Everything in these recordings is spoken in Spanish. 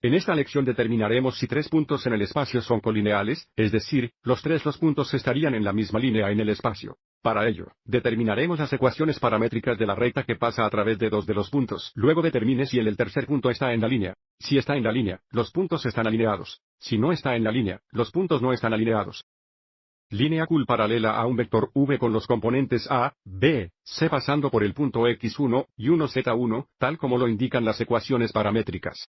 En esta lección determinaremos si tres puntos en el espacio son colineales, es decir, los puntos estarían en la misma línea en el espacio. Para ello, determinaremos las ecuaciones paramétricas de la recta que pasa a través de dos de los puntos. Luego determine si el tercer punto está en la línea. Si está en la línea, los puntos están alineados. Si no está en la línea, los puntos no están alineados. Línea cul paralela a un vector v con los componentes a, b, c pasando por el punto x1 y 1z1, tal como lo indican las ecuaciones paramétricas.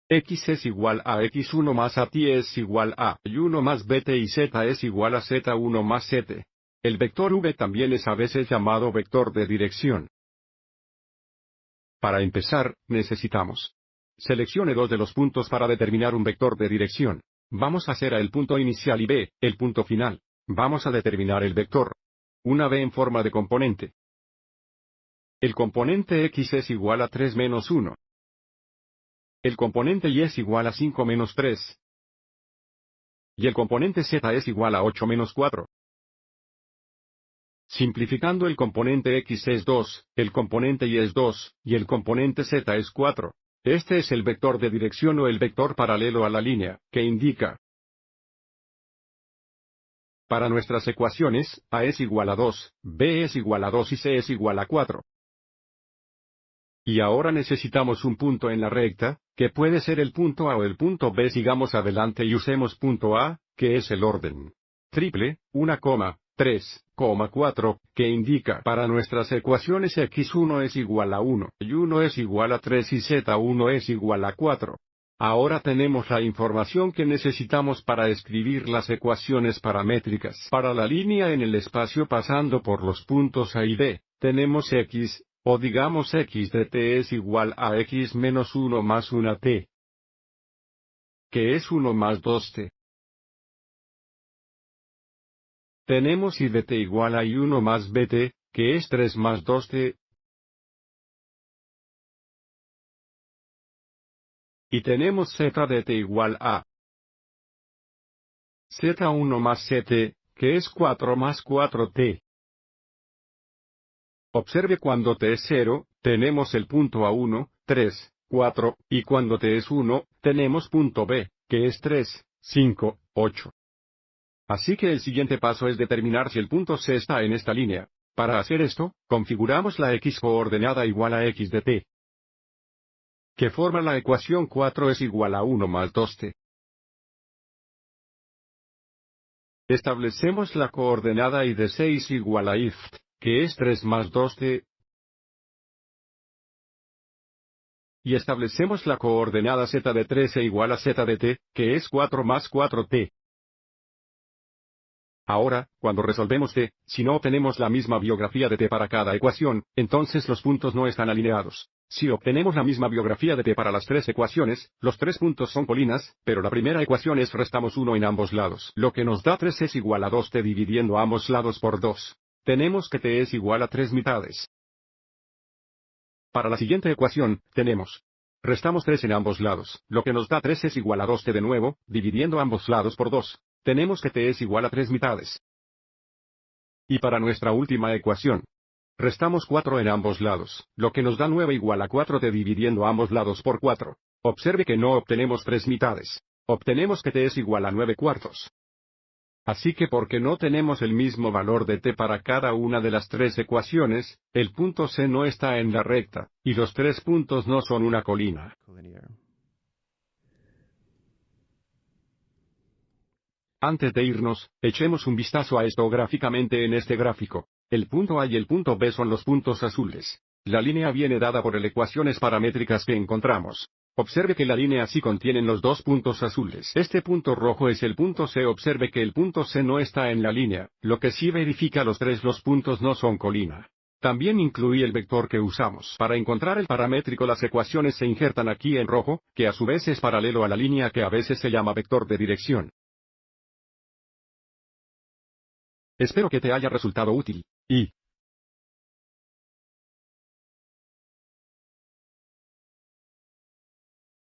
X es igual a x1 más at es igual a y1 más bt y z es igual a z1 más zt. El vector v también es a veces llamado vector de dirección. Para empezar, necesitamos. Seleccione dos de los puntos para determinar un vector de dirección. Vamos a hacer a el punto inicial y b, el punto final. Vamos a determinar el vector. Una b en forma de componente. El componente x es igual a 3 menos 1. El componente y es igual a 5 menos 3. Y el componente z es igual a 8 menos 4. Simplificando, el componente x es 2, el componente y es 2, y el componente z es 4. Este es el vector de dirección o el vector paralelo a la línea, que indica. Para nuestras ecuaciones, a es igual a 2, b es igual a 2 y c es igual a 4. Y ahora necesitamos un punto en la recta, que puede ser el punto A o el punto B. Sigamos adelante y usemos punto A, que es el orden triple, 1,3,4, que indica para nuestras ecuaciones x1 es igual a 1, y1 es igual a 3 y z1 es igual a 4. Ahora tenemos la información que necesitamos para escribir las ecuaciones paramétricas. Para la línea en el espacio pasando por los puntos A y B, tenemos x, o digamos x de t es igual a x menos 1 más 1t, que es 1 más 2t. Tenemos y de t igual a y1 más bt, que es 3 más 2t. Y tenemos z de t igual a z1 más ct, que es 4 más 4t. Observe cuando t es 0, tenemos el punto A1, 3, 4, y cuando t es 1, tenemos punto B, que es 3, 5, 8. Así que el siguiente paso es determinar si el punto C está en esta línea. Para hacer esto, configuramos la x coordenada igual a x de t, que forma la ecuación 4 es igual a 1 más 2t. Establecemos la coordenada y de 6 igual a if, que es 3 más 2t. Y establecemos la coordenada z de 13 igual a z de t, que es 4 más 4t. Ahora, cuando resolvemos t, si no obtenemos la misma biografía de t para cada ecuación, entonces los puntos no están alineados. Si obtenemos la misma biografía de t para las tres ecuaciones, los tres puntos son colinas, pero la primera ecuación es restamos 1 en ambos lados. Lo que nos da 3 es igual a 2t dividiendo ambos lados por 2. Tenemos que t es igual a 3 mitades. Para la siguiente ecuación, tenemos. Restamos 3 en ambos lados, lo que nos da 3 es igual a 2t de nuevo, dividiendo ambos lados por 2. Tenemos que t es igual a 3 mitades. Y para nuestra última ecuación, restamos 4 en ambos lados, lo que nos da 9 igual a 4t dividiendo ambos lados por 4. Observe que no obtenemos 3 mitades. Obtenemos que t es igual a 9 cuartos. Así que porque no tenemos el mismo valor de t para cada una de las tres ecuaciones, el punto C no está en la recta, y los tres puntos no son una colina. Antes de irnos, echemos un vistazo a esto gráficamente en este gráfico. El punto A y el punto B son los puntos azules. La línea viene dada por las ecuaciones paramétricas que encontramos. Observe que la línea sí contiene los dos puntos azules. Este punto rojo es el punto C. Observe que el punto C no está en la línea, lo que sí verifica los puntos no son colina. También incluí el vector que usamos. Para encontrar el paramétrico, las ecuaciones se injertan aquí en rojo, que a su vez es paralelo a la línea que a veces se llama vector de dirección. Espero que te haya resultado útil. Y,